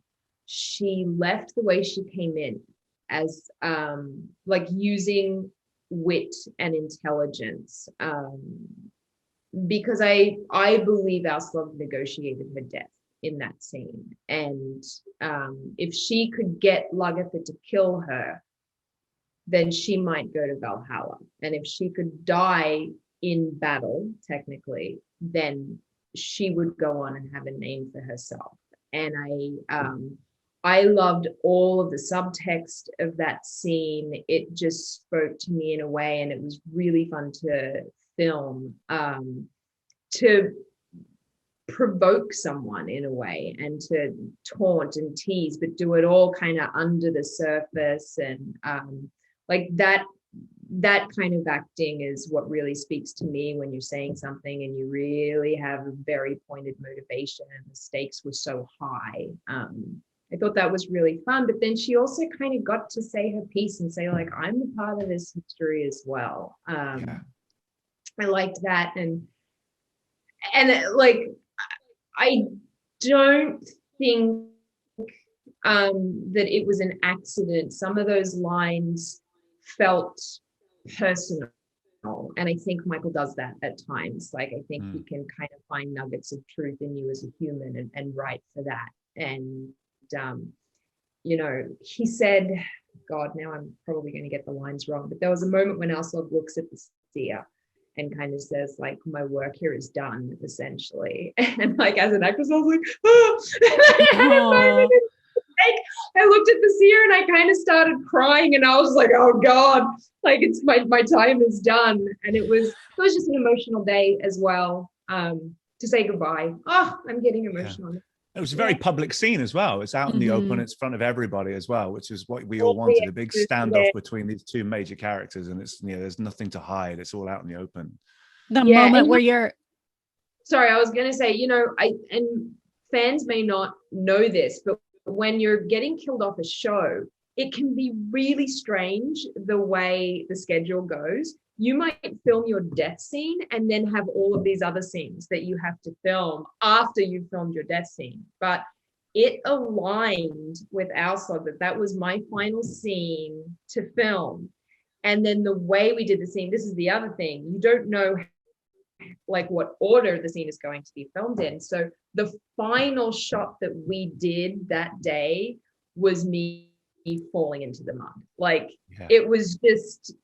S4: she left the way she came in, as like using wit and intelligence. Because I believe Aslaug negotiated her death in that scene. And if she could get Lagertha to kill her, then she might go to Valhalla. And if she could die in battle, technically, then she would go on and have a name for herself. And I loved all of the subtext of that scene. It just spoke to me in a way, and it was really fun to film, to provoke someone in a way, and to taunt and tease, but do it all kind of under the surface. And like that kind of acting is what really speaks to me when you're saying something and you really have a very pointed motivation and the stakes were so high. I thought that was really fun, but then she also kind of got to say her piece and say, like, I'm a part of this history as well. I liked that. And like, I don't think that it was an accident. Some of those lines felt personal. And I think Michael does that at times. Like, I think he can kind of find nuggets of truth in you as a human and write for that. And, you know, he said, God, now I'm probably going to get the lines wrong, but there was a moment when Aslaug looks at the seer and kind of says, like, my work here is done, essentially. And like, as an actress, I was like, oh. I looked at the seer and I kind of started crying, and I was like, oh God, like, it's my time is done. And it was just an emotional day as well, to say goodbye. Oh, I'm getting emotional.
S3: It was a very public scene as well. It's out in the open. It's in front of everybody as well, which is what we all wanted, a big standoff between these two major characters. And it's, you know, there's nothing to hide. It's all out in the open.
S2: The moment where you're...
S4: Sorry, I was going to say, you know, and fans may not know this, but when you're getting killed off a show, it can be really strange the way the schedule goes. You might film your death scene and then have all of these other scenes that you have to film after you've filmed your death scene. But it aligned with Aslaug that was my final scene to film. And then the way we did the scene, this is the other thing, you don't know like what order the scene is going to be filmed in. So the final shot that we did that day was me falling into the mud. Like, it was just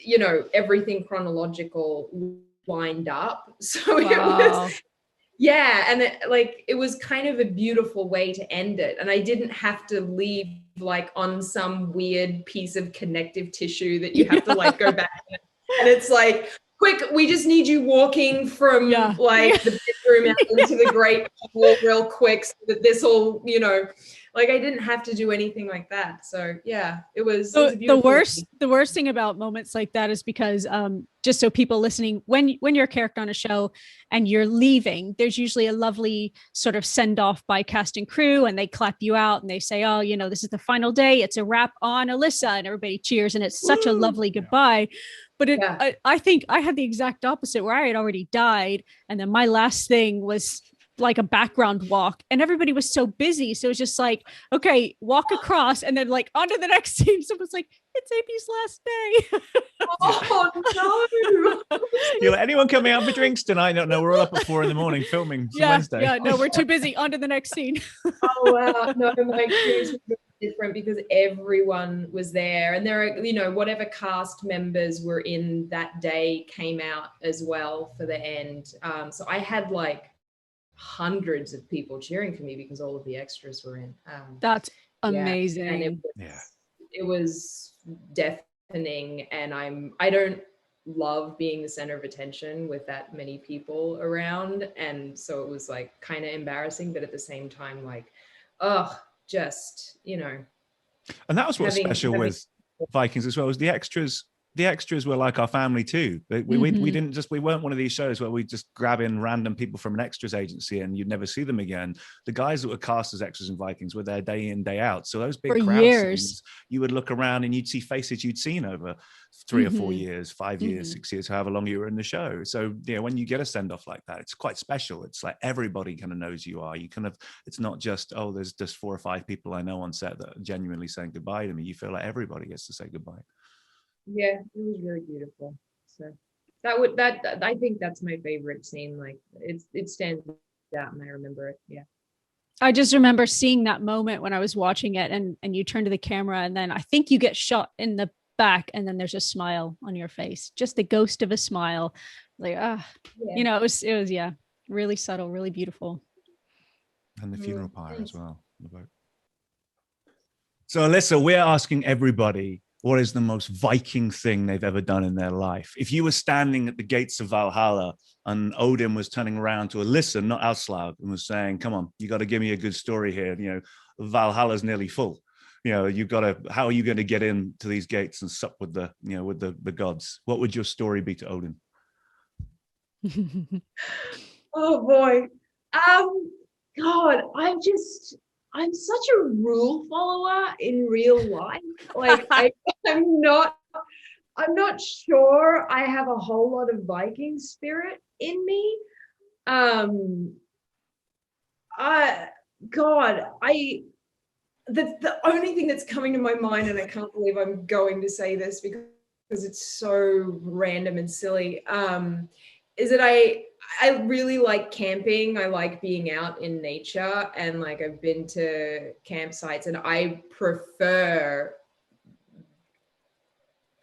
S4: you know, everything chronological lined up. So it
S2: Wow.
S4: was, yeah. And it was kind of a beautiful way to end it. And I didn't have to leave like on some weird piece of connective tissue that you have to like go back. And it's like, quick, we just need you walking from like the bedroom out into the great hall real quick so that this all, you know, like I didn't have to do anything like that. So yeah, it was a beautiful
S2: the worst thing about moments like that is because just so people listening, when you're a character on a show and you're leaving, there's usually a lovely sort of send off by cast and crew, and they clap you out and they say, oh, you know, this is the final day, it's a wrap on Alyssa, and everybody cheers, and it's such a lovely goodbye. But I think I had the exact opposite, where I had already died, and then my last thing was like a background walk, and everybody was so busy, so it was just like, okay, walk across, and then like on to the next scene. Someone's like, it's Amy's last day.
S4: Oh no.
S3: You're like, anyone coming out for drinks tonight? No, we're all up at 4 a.m. filming. It's Wednesday.
S2: Yeah, no, we're too busy. On to the next scene.
S4: Oh wow. No, my experience was different because everyone was there, and there are, you know, whatever cast members were in that day came out as well for the end. So I had like hundreds of people cheering for me because all of the extras were in.
S2: That's amazing.
S4: Yeah. And it was deafening, and I don't love being the center of attention with that many people around, and so it was like kind of embarrassing, but at the same time like, just, you know.
S3: And that was what's special with Vikings as well, was the extras. The extras were like our family too. We didn't just, we weren't one of these shows where we just grab in random people from an extras agency and you'd never see them again. The guys that were cast as extras in Vikings were there day in, day out. So those big crowd scenes, you would look around and you'd see faces you'd seen over 3 or 4 years, 5 years, 6 years, however long you were in the show. So, you know, when you get a send off like that, it's quite special. It's like everybody kind of knows who you are. You kind of, it's not just, oh, there's just 4 or 5 people I know on set that are genuinely saying goodbye to me. You feel like everybody gets to say goodbye.
S4: Yeah, it was really beautiful. So I think that's my favorite scene. Like it stands out and I remember it. Yeah.
S2: I just remember seeing that moment when I was watching it, and you turn to the camera, and then I think you get shot in the back, and then there's a smile on your face, just the ghost of a smile. Like, you know, it was really subtle, really beautiful.
S3: And the funeral pyre as well. So Alyssa, we're asking everybody, what is the most Viking thing they've ever done in their life? If you were standing at the gates of Valhalla and Odin was turning around to Alyssa, not Aslaug, and was saying, come on, you got to give me a good story here. You know, Valhalla's nearly full. You know, you've got to, how are you going to get into these gates and sup with the, you know, with the gods? What would your story be to Odin?
S4: Oh boy. God, I'm such a rule follower in real life. Like I'm not sure I have a whole lot of Viking spirit in me. The only thing that's coming to my mind, and I can't believe I'm going to say this because it's so random and silly, is that I really like camping. I like being out in nature, and like I've been to campsites, and I prefer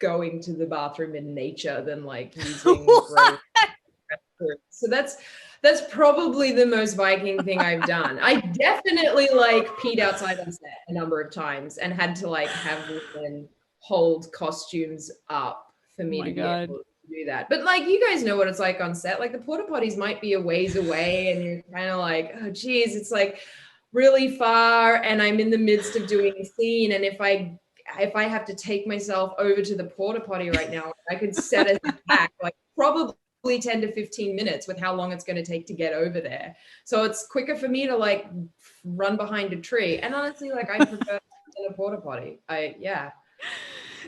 S4: going to the bathroom in nature than like using so that's probably the most Viking thing I've done. I definitely like peed outside on set a number of times and had to like have women hold costumes up for me to be able to do that. But like, you guys know what it's like on set. Like the porta potties might be a ways away and you're kind of like, oh geez, it's like really far and I'm in the midst of doing a scene, and if I have to take myself over to the porta potty right now, I could set it back like probably 10 to 15 minutes with how long it's going to take to get over there. So it's quicker for me to like run behind a tree. And honestly, like I prefer in a porta potty.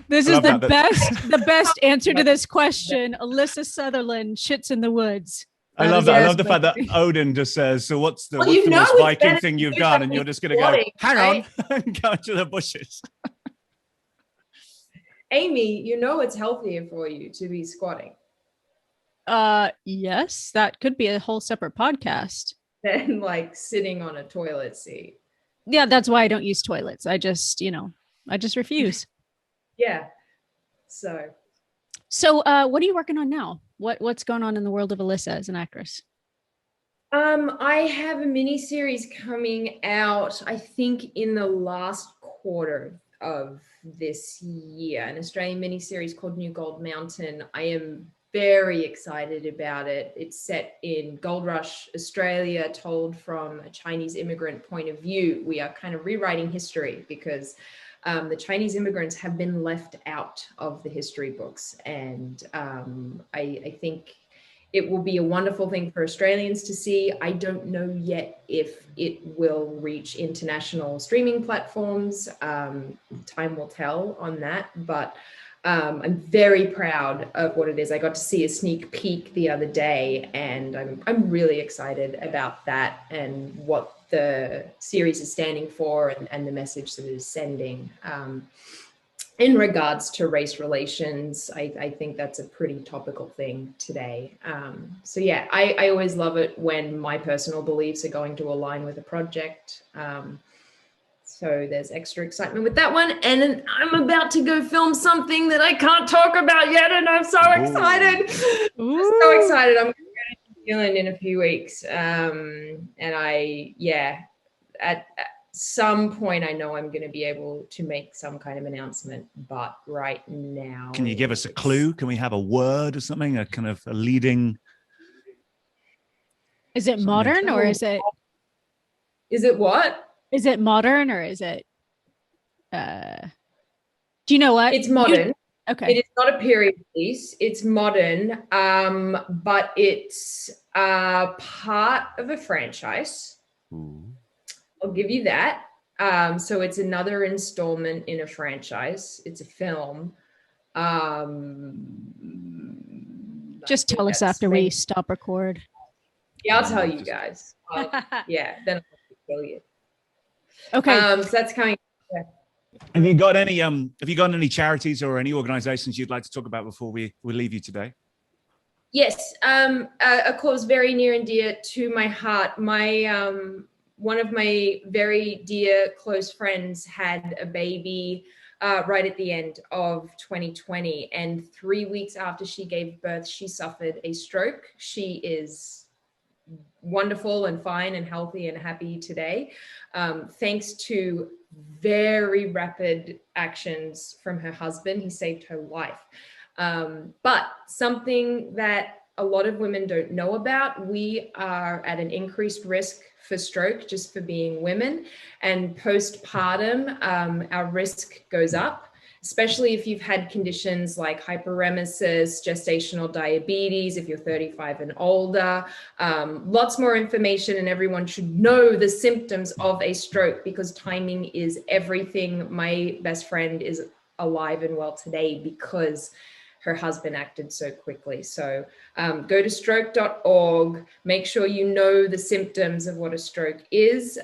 S2: This is the best answer to this question. Alyssa Sutherland shits in the woods.
S3: I love that. I love the fact that Odin just says, so what's the most Viking thing you've done? And you're just going to go, hang on, and go into the bushes.
S4: Amy, you know it's healthier for you to be squatting.
S2: Yes, that could be a whole separate podcast.
S4: Than like sitting on a toilet seat.
S2: Yeah, that's why I don't use toilets. I just refuse.
S4: Yeah. So
S2: So what are you working on now? What's going on in the world of Alyssa as an actress?
S4: I have a mini series coming out, I think, in the last quarter of this year, an Australian mini series called New Gold Mountain. I am very excited about it. It's set in Gold Rush, Australia, told from a Chinese immigrant point of view. We are kind of rewriting history because the Chinese immigrants have been left out of the history books. And I think it will be a wonderful thing for Australians to see. I don't know yet if it will reach international streaming platforms. Time will tell on that, but I'm very proud of what it is. I got to see a sneak peek the other day, and I'm really excited about that and what the series is standing for and the message that it is sending. In regards to race relations, I think that's a pretty topical thing today. So yeah, I always love it when my personal beliefs are going to align with a project. So there's extra excitement with that one. And then I'm about to go film something that I can't talk about yet, and I'm so excited. I'm so excited. I'm going to go to New Zealand in a few weeks. And at some point I know I'm going to be able to make some kind of announcement, but right now,
S3: can you give us a clue? Can we have a word or something, a kind of a leading?
S2: Is it modern or is it
S4: what?
S2: Is it modern or is it do you know what?
S4: It's modern.
S2: Okay.
S4: It is not a period piece. It's modern, but it's part of a franchise.
S3: Ooh.
S4: I'll give you that. So it's another installment in a franchise. It's a film.
S2: Just tell us after we stop record.
S4: Yeah, I'll tell you guys. Yeah, then I'll tell you.
S2: Okay.
S4: So that's coming. Yeah.
S3: Have you got any charities or any organizations you'd like to talk about before we leave you today?
S4: Yes, a cause very near and dear to my heart. My one of my very dear close friends had a baby right at the end of 2020, and 3 weeks after she gave birth, she suffered a stroke. She is wonderful and fine and healthy and happy today, thanks to very rapid actions from her husband. He saved her life. But something that a lot of women don't know about, we are at an increased risk for stroke just for being women, and postpartum, our risk goes up, especially if you've had conditions like hyperemesis, gestational diabetes, if you're 35 and older. Lots more information, and everyone should know the symptoms of a stroke because timing is everything. My best friend is alive and well today because her husband acted so quickly. So go to stroke.org, make sure you know the symptoms of what a stroke is,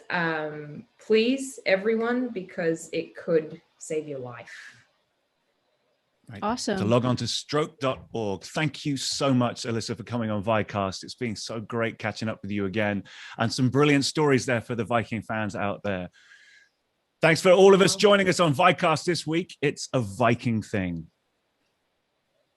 S4: please, everyone, because it could save your life.
S3: Right.
S2: Awesome.
S3: To log on to stroke.org. Thank you so much, Alyssa, for coming on Vikcast. It's been so great catching up with you again, and some brilliant stories there for the Viking fans out there. Thanks for all of us joining us on Vikcast this week. It's a Viking thing.